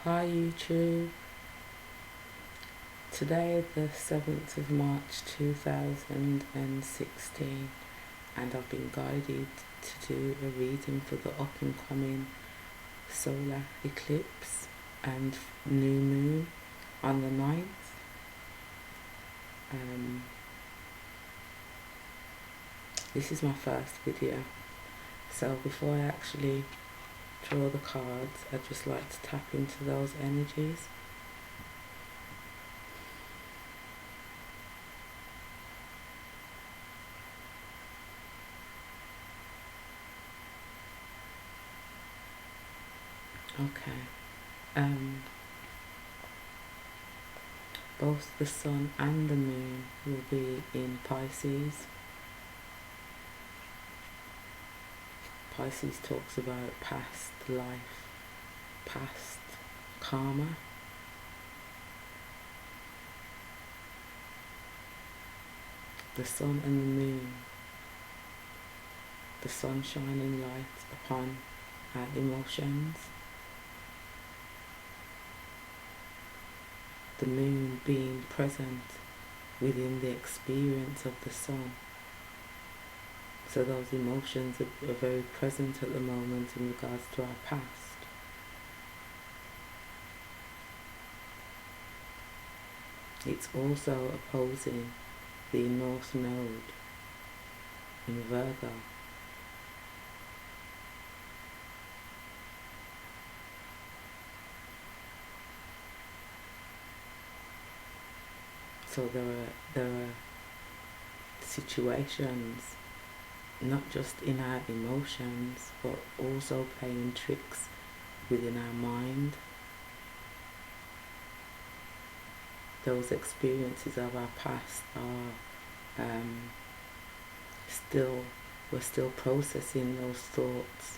Hi YouTube. Today the 7th of March 2016 and I've been guided to do a reading for the up and coming solar eclipse and new moon on the 9th. This is my first video, so before I actually draw the cards, I'd just like to tap into those energies. Okay. Both the sun and the moon will be in Pisces. Pisces talks about past life, past karma. The sun and the moon, the sun shining light upon our emotions, the moon being present within the experience of the sun. So those emotions are very present at the moment in regards to our past. It's also opposing the North Node in Virgo. So there are situations, not just in our emotions, but also playing tricks within our mind. Those experiences of our past are we're still processing those thoughts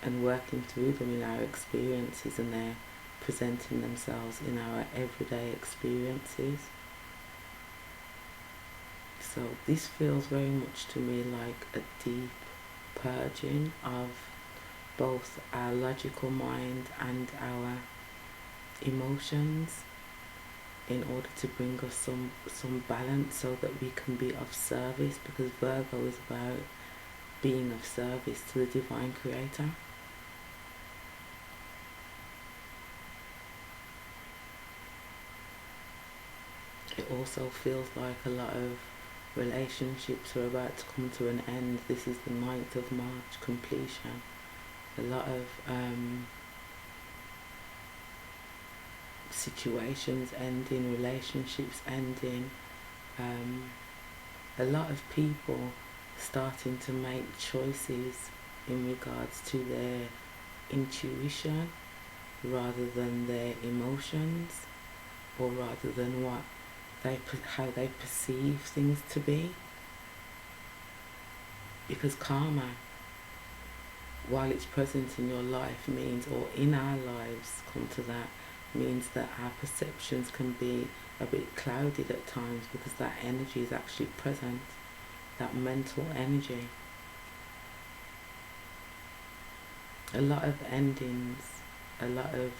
and working through them in our experiences, and they're presenting themselves in our everyday experiences. So this feels very much to me like a deep purging of both our logical mind and our emotions, in order to bring us some balance so that we can be of service, because Virgo is about being of service to the divine creator. It also feels like a lot of relationships are about to come to an end. This is the 9th of March completion. A lot of situations ending, relationships ending, a lot of people starting to make choices in regards to their intuition rather than their emotions, or rather than how they perceive things to be. Because karma, while it's present in your life, means, or in our lives, come to that, means that our perceptions can be a bit clouded at times, because that energy is actually present, that mental energy. A lot of endings, a lot of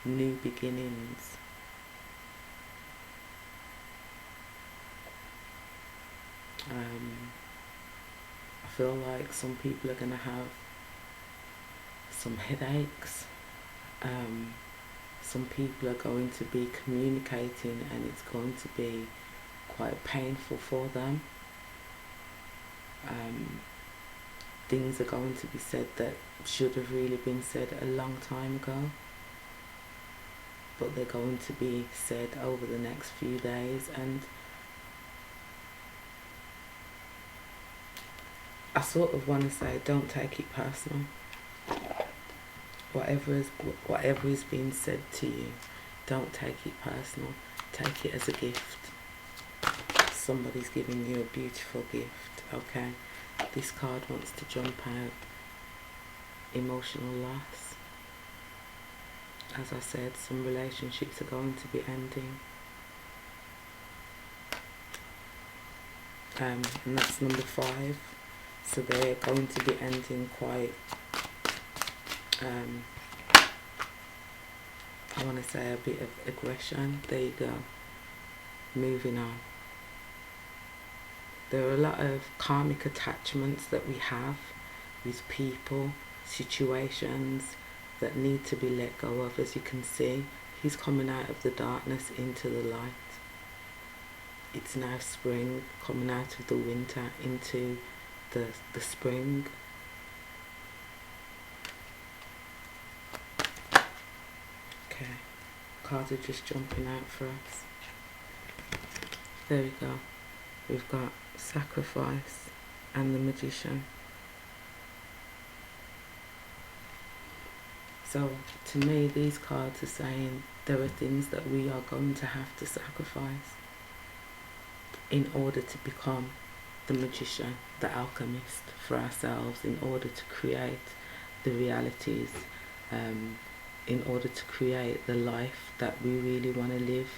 new beginnings. I feel like some people are going to have some headaches. Some people are going to be communicating and it's going to be quite painful for them. Things are going to be said that should have really been said a long time ago, but they're going to be said over the next few days, and I sort of want to say, don't take it personal. Whatever is being said to you, don't take it personal. Take it as a gift. Somebody's giving you a beautiful gift, okay? This card wants to jump out. Emotional loss. As I said, some relationships are going to be ending. And that's number 5. So they're going to be ending quite want to say a bit of aggression. There you go. Moving on. There are a lot of karmic attachments that we have with people, situations that need to be let go of. As you can see, he's coming out of the darkness into the light. It's now spring, coming out of the winter into the spring. Okay, cards are just jumping out for us. There we go. We've got sacrifice and the magician. So to me, these cards are saying there are things that we are going to have to sacrifice in order to become the magician, the alchemist for ourselves, in order to create the realities, in order to create the life that we really want to live,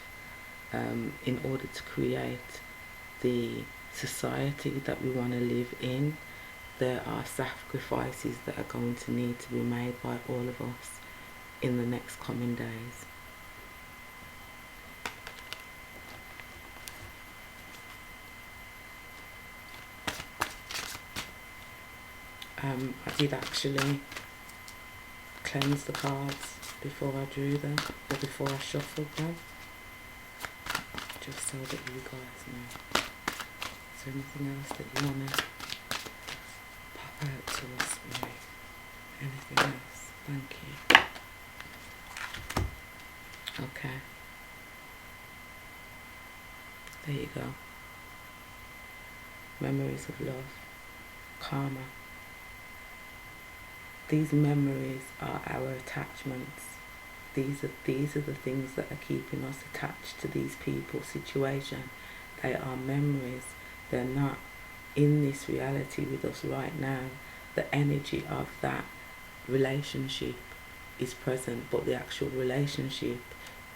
in order to create the society that we want to live in. There are sacrifices that are going to need to be made by all of us in the next coming days. I did actually cleanse the cards before I drew them, or before I shuffled them, just so that you guys know. Is there anything else that you want to pop out to us, Marie? Anything else? Thank you. Okay. There you go. Memories of love. Karma. These memories are our attachments. These are the things that are keeping us attached to these people, situation. They are memories. They're not in this reality with us right now. The energy of that relationship is present, but the actual relationship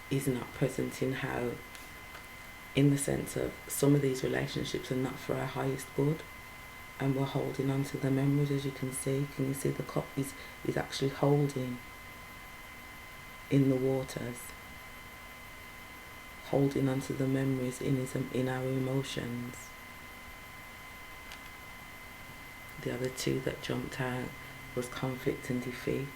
is not present in the sense of some of these relationships are not for our highest good, and we're holding on to the memories. As you can see, the cup is actually holding in the waters, holding on to the memories in our emotions. The other two that jumped out was conflict and defeat.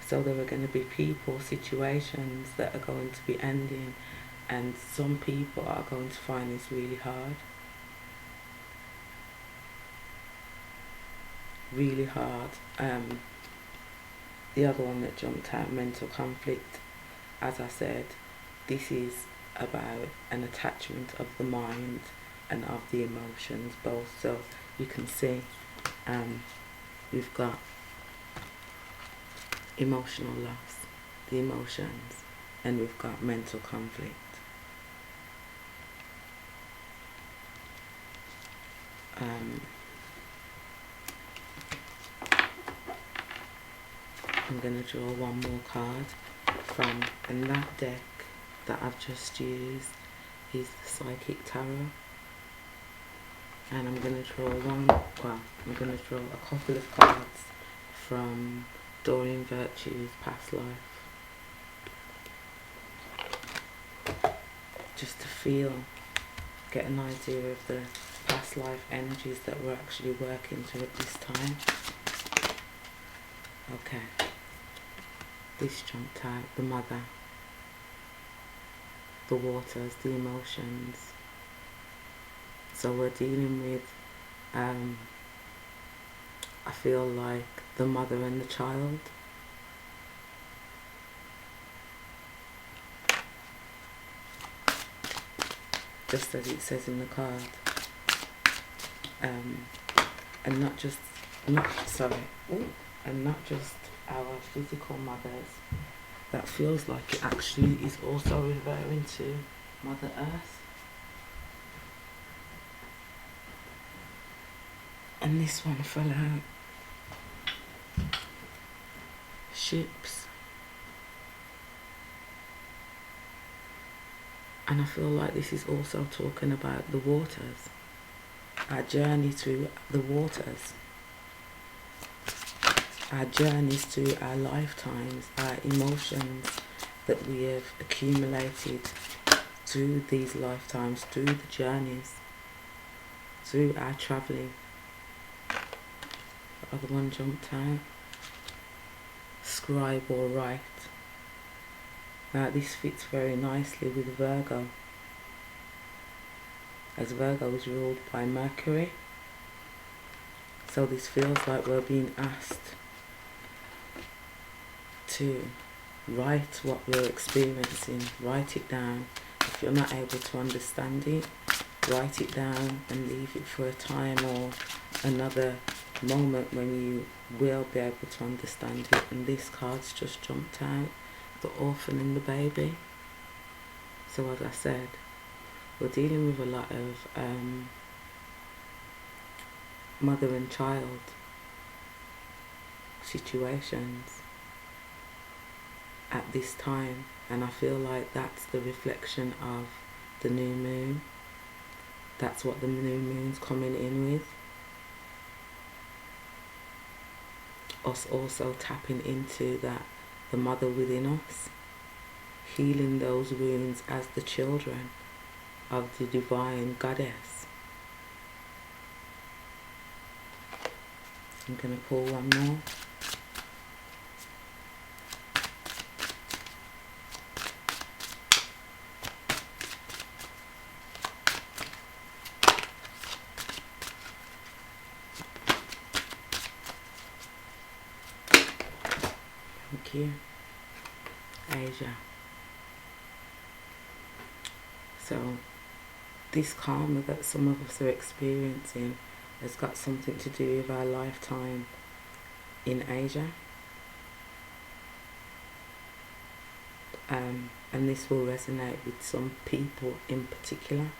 So there are going to be people, situations that are going to be ending, and some people are going to find this really hard. Really hard. The other one that jumped out, mental conflict. As I said, this is about an attachment of the mind and of the emotions both. So you can see we've got emotional loss, the emotions, and we've got mental conflict. I'm going to draw one more card from, and that deck that I've just used is the Psychic Tarot. And I'm going to draw I'm going to draw a couple of cards from Doreen Virtue's Past Life. Just to get an idea of the past life energies that we're actually working through at this time. Okay. This jumped out, the mother, the waters, the emotions. So we're dealing with, I feel like, the mother and the child. Just as it says in the card. And not just our physical mothers. That feels like it actually is also referring to Mother Earth. And this one fell out. Ships. And I feel like this is also talking about the waters. Our journey through the waters. Our journeys through our lifetimes, our emotions, that we have accumulated through these lifetimes, through the journeys, through our travelling. The other one jumped out. Scribe or write. Now this fits very nicely with Virgo, as Virgo is ruled by Mercury. So this feels like we're being asked to write what we're experiencing, write it down. If you're not able to understand it, write it down and leave it for a time or another moment when you will be able to understand it. And this card's just jumped out, the orphan and the baby. So as I said, we're dealing with a lot of mother and child situations at this time, and I feel like that's the reflection of the new moon. That's what the new moon's coming in with. Us also tapping into that, the mother within us, healing those wounds as the children of the divine goddess. I'm going to pull one more. Thank you. Asia. So this karma that some of us are experiencing has got something to do with our lifetime in Asia. And this will resonate with some people in particular.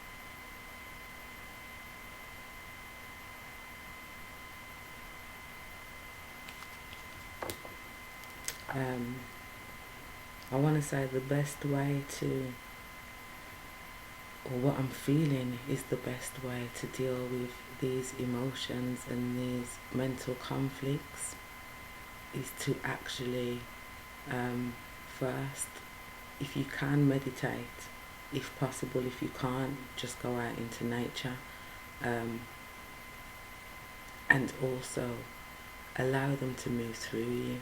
I want to say the best way to, or what I'm feeling is the best way to deal with these emotions and these mental conflicts is to actually first, if you can, meditate. If possible, if you can't, just go out into nature, and also allow them to move through you.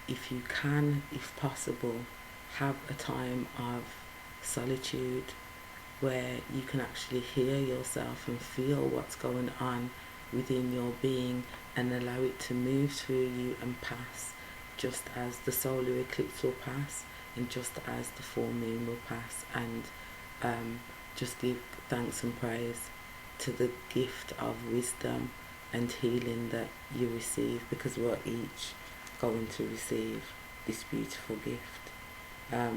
If you can, if possible, have a time of solitude where you can actually hear yourself and feel what's going on within your being, and allow it to move through you and pass, just as the solar eclipse will pass and just as the full moon will pass. And just give thanks and praise to the gift of wisdom and healing that you receive, because we're each going to receive this beautiful gift. I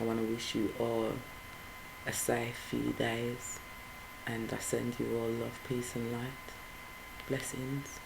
want to wish you all a safe few days, and I send you all love, peace and light. Blessings.